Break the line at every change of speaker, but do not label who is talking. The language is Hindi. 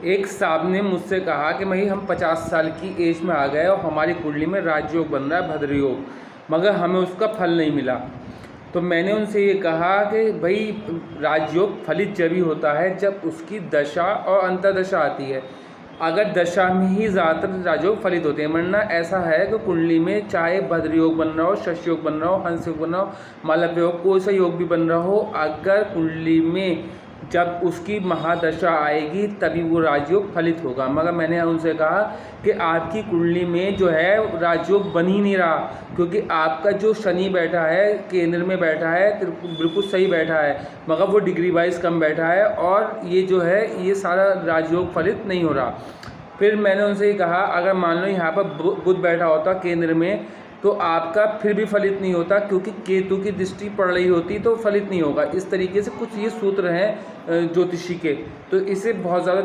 एक साहब ने मुझसे कहा कि भाई हम 50 साल की एज में आ गए और हमारी कुंडली में राजयोग बन रहा है, भद्र योग, मगर हमें उसका फल नहीं मिला। तो मैंने उनसे ये कहा कि भाई राजयोग फलित जब ही होता है जब उसकी दशा और अंतर्दशा आती है। अगर दशा में ही ज़्यादातर राजयोग फलित होते हैं, वरना ऐसा है कि कुंडली में चाहे भद्र योग बन रहा हो, शश योग बन रहा हो, हंस योग बन रहा हो, मालव्य योग, कोई सा योग भी बन रहा हो, अगर कुंडली में जब उसकी महादशा आएगी तभी वो राजयोग फलित होगा। मगर मैंने उनसे कहा कि आपकी कुंडली में जो है राजयोग बन ही नहीं रहा, क्योंकि आपका जो शनि बैठा है केंद्र में बैठा है, बिल्कुल सही बैठा है, मगर वो डिग्री वाइज कम बैठा है और ये जो है ये सारा राजयोग फलित नहीं हो रहा। फिर मैंने उनसे ये कहा अगर मान लो यहाँ पर बुध बैठा होता केंद्र में तो आपका फिर भी फलित नहीं होता, क्योंकि केतु की दृष्टि पड़ रही होती तो फलित नहीं होगा। इस तरीके से कुछ ये सूत्र हैं ज्योतिषी के, तो इससे बहुत ज़्यादा